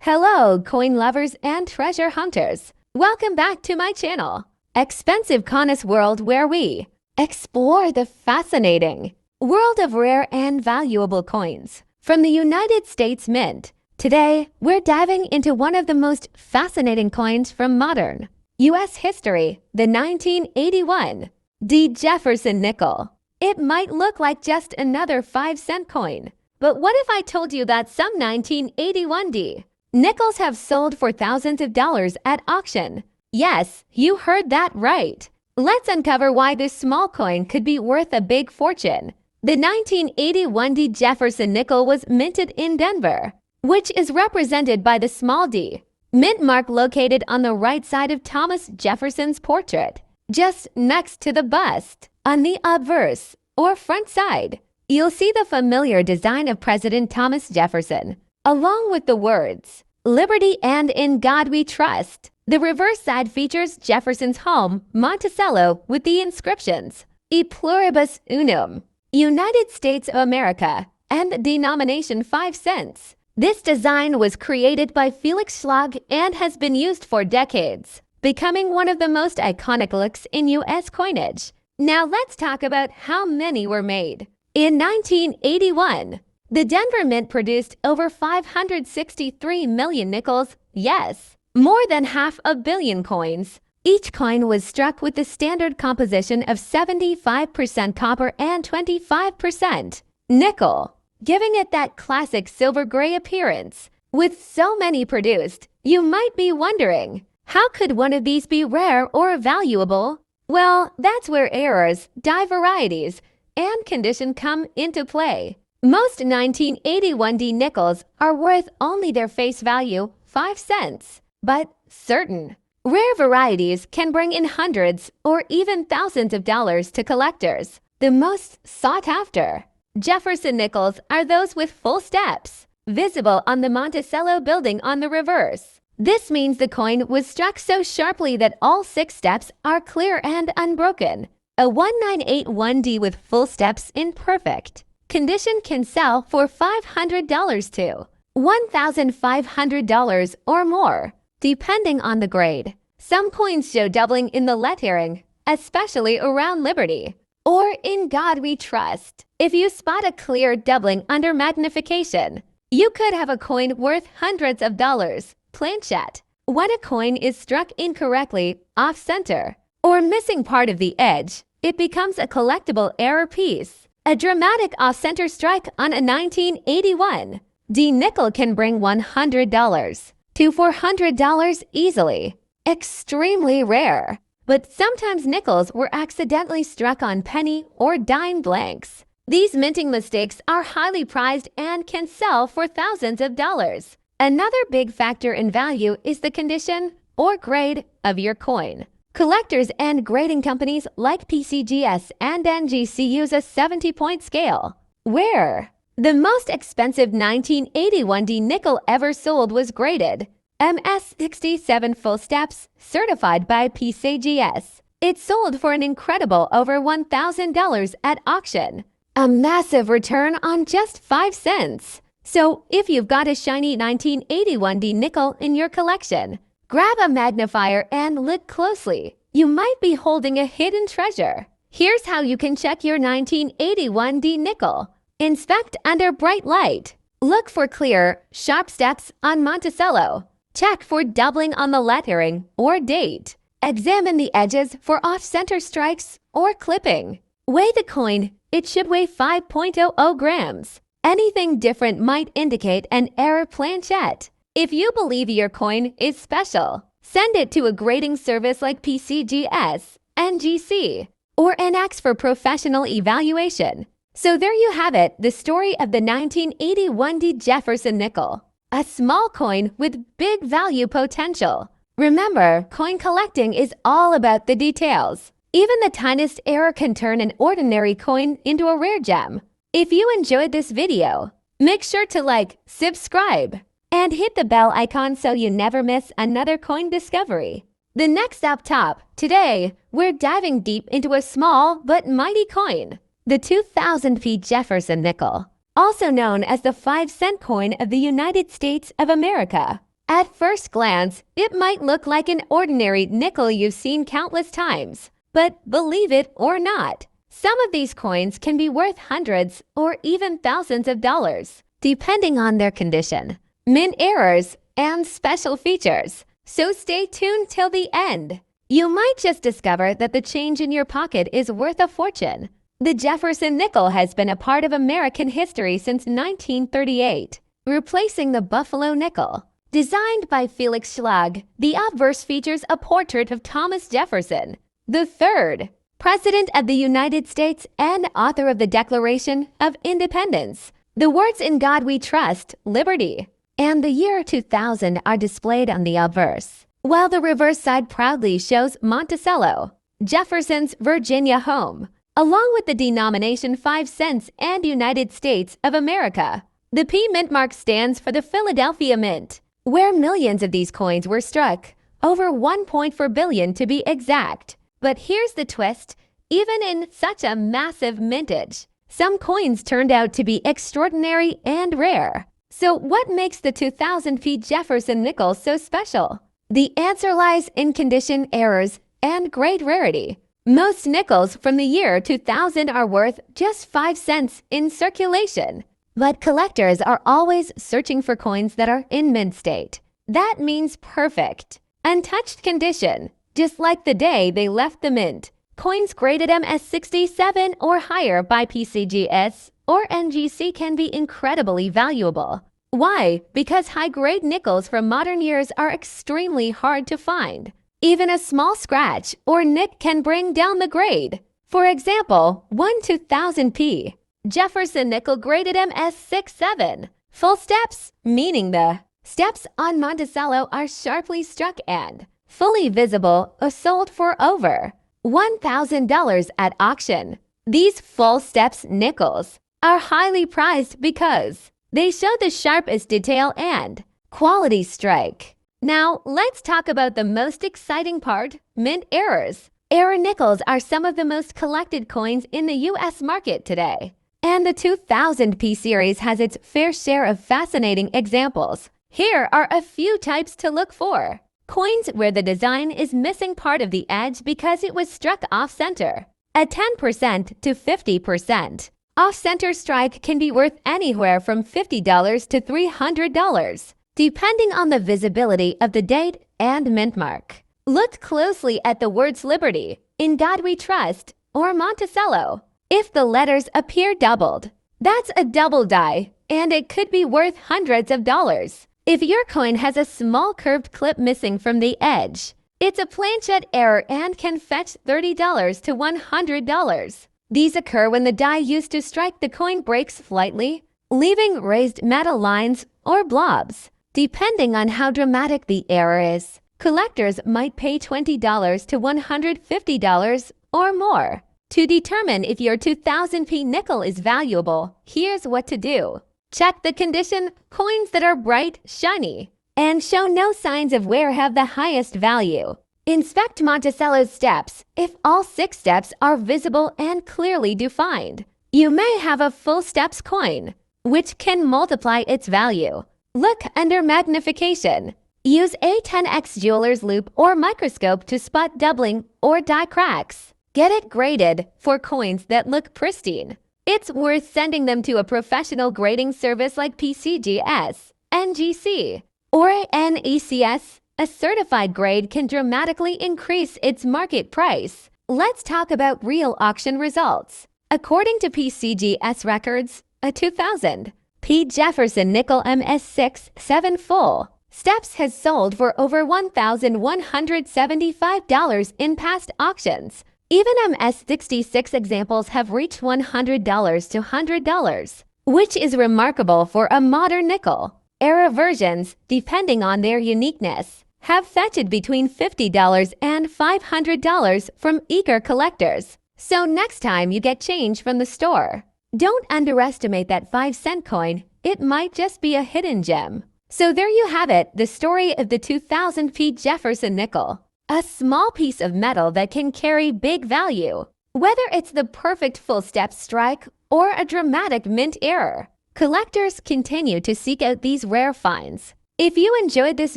Hello, coin lovers and treasure hunters. Welcome back to my channel, Expensive Coins World, where we explore the fascinating world of rare and valuable coins from the United States Mint. Today, we're diving into one of the most fascinating coins from modern U.S. history, the 1981 D. Jefferson nickel. It might look like just another 5-cent coin, but what if I told you that some 1981 D nickels have sold for thousands of dollars at auction? Yes, you heard that right. Let's uncover why this small coin could be worth a big fortune. The 1981 D. Jefferson nickel was minted in Denver, which is represented by the small d mint mark located on the right side of Thomas Jefferson's portrait, just next to the bust. On the obverse, or front side, you'll see the familiar design of President Thomas Jefferson, along with the words, "Liberty and in God we trust." The reverse side features Jefferson's home, Monticello, with the inscriptions, "E pluribus unum," United States of America, and the denomination 5 cents. This design was created by Felix Schlag and has been used for decades, becoming one of the most iconic looks in U.S. coinage. Now let's talk about how many were made. In 1981, the Denver Mint produced over 563 million nickels, yes, more than 500 million coins. Each coin was struck with the standard composition of 75% copper and 25% nickel, giving it that classic silver gray appearance. With so many produced, you might be wondering, how could one of these be rare or valuable? Well, that's where errors, die varieties, and condition come into play. Most 1981 D nickels are worth only their face value, 5 cents, but certain rare varieties can bring in hundreds or even thousands of dollars to collectors. The most sought after Jefferson nickels are those with full steps, visible on the Monticello building on the reverse. This means the coin was struck so sharply that all 6 steps are clear and unbroken. A 1981 D with full steps in perfect condition can sell for $500 to $1,500 or more, depending on the grade. Some coins show doubling in the lettering, especially around Liberty or In God We Trust. If you spot a clear doubling under magnification, you could have a coin worth hundreds of dollars. Planchette. When a coin is struck incorrectly, off-center, or missing part of the edge, it becomes a collectible error piece. A dramatic off-center strike on a 1981 D nickel can bring $100 to $400 easily. Extremely rare. But sometimes nickels were accidentally struck on penny or dime blanks. These minting mistakes are highly prized and can sell for thousands of dollars. Another big factor in value is the condition or grade of your coin. Collectors and grading companies like PCGS and NGC use a 70-point scale, where the most expensive 1981 D nickel ever sold was graded MS67 full steps, certified by PCGS. It sold for an incredible over $1,000 at auction, a massive return on just 5 cents. So if you've got a shiny 1981 D nickel in your collection, grab a magnifier and look closely. You might be holding a hidden treasure. Here's how you can check your 1981 D nickel. Inspect under bright light. Look for clear, sharp steps on Monticello. Check for doubling on the lettering or date. Examine the edges for off-center strikes or clipping. Weigh the coin. It should weigh 5.00 grams. Anything different might indicate an error. Planchette. If you believe your coin is special, send it to a grading service like PCGS, NGC, or NX for professional evaluation. So there you have it, the story of the 1981 D. Jefferson nickel. A small coin with big value potential. Remember, coin collecting is all about the details. Even the tiniest error can turn an ordinary coin into a rare gem. If you enjoyed this video, make sure to like, subscribe, and hit the bell icon so you never miss another coin discovery. The next up top, today, we're diving deep into a small but mighty coin, the 2000 P. Jefferson nickel, also known as the 5-cent coin of the United States of America. At first glance, it might look like an ordinary nickel you've seen countless times. But believe it or not, some of these coins can be worth hundreds or even thousands of dollars, depending on their condition, mint errors, and special features. So stay tuned till the end. You might just discover that the change in your pocket is worth a fortune. The Jefferson nickel has been a part of American history since 1938, replacing the Buffalo nickel. Designed by Felix Schlag, the obverse features a portrait of Thomas Jefferson, the third President of the United States and author of the Declaration of Independence. The words "In God We Trust, Liberty," and the year 2000 are displayed on the obverse, while the reverse side proudly shows Monticello, Jefferson's Virginia home, along with the denomination 5 cents and United States of America. The P mint mark stands for the Philadelphia Mint, where millions of these coins were struck, over 1.4 billion to be exact. But here's the twist, even in such a massive mintage, some coins turned out to be extraordinary and rare. So what makes the 2000 P Jefferson nickel so special? The answer lies in condition, errors, and great rarity. Most nickels from the year 2000 are worth just 5 cents in circulation. But collectors are always searching for coins that are in mint state. That means perfect, untouched condition, just like the day they left the mint. Coins graded MS 67 or higher by PCGS or NGC can be incredibly valuable. Why? Because high-grade nickels from modern years are extremely hard to find. Even a small scratch or nick can bring down the grade. For example, one 2000p Jefferson nickel graded MS 67. Full steps, meaning the steps on Monticello, are sharply struck and fully visible or sold for over $1,000 at auction. These full steps nickels are highly prized because they show the sharpest detail and quality strike. Now, let's talk about the most exciting part, mint errors. Error nickels are some of the most collected coins in the U.S. market today. And the 2000p series has its fair share of fascinating examples. Here are a few types to look for. Coins where the design is missing part of the edge because it was struck off-center, at 10% to 50%. Off-center strike can be worth anywhere from $50 to $300, depending on the visibility of the date and mint mark. Look closely at the words Liberty, In God We Trust, or Monticello. If the letters appear doubled, that's a double die, and it could be worth hundreds of dollars. If your coin has a small curved clip missing from the edge, it's a planchet error and can fetch $30 to $100. These occur when the die used to strike the coin breaks slightly, leaving raised metal lines or blobs. Depending on how dramatic the error is, collectors might pay $20 to $150 or more. To determine if your 2000p nickel is valuable, here's what to do. Check the condition. Coins that are bright, shiny, and show no signs of wear have the highest value. Inspect Monticello's steps. If all 6 steps are visible and clearly defined, you may have a full steps coin, which can multiply its value. Look under magnification. Use a 10x jeweler's loupe or microscope to spot doubling or die cracks. Get it graded for coins that look pristine. It's worth sending them to a professional grading service like PCGS, NGC, or NECS. A certified grade can dramatically increase its market price. Let's talk about real auction results. According to PCGS records, a 2000 P. Jefferson nickel MS67 full steps has sold for over $1,175 in past auctions. Even MS66 examples have reached $100 to $100, which is remarkable for a modern nickel. Era versions, depending on their uniqueness, have fetched between $50 and $500 from eager collectors. So next time you get change from the store, don't underestimate that 5-cent coin. It might just be a hidden gem. So there you have it, the story of the 2000p Jefferson nickel. A small piece of metal that can carry big value. Whether it's the perfect full step strike or a dramatic mint error, collectors continue to seek out these rare finds. If you enjoyed this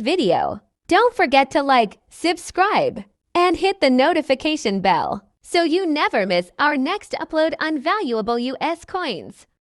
video, don't forget to like, subscribe, and hit the notification bell so you never miss our next upload on valuable US coins.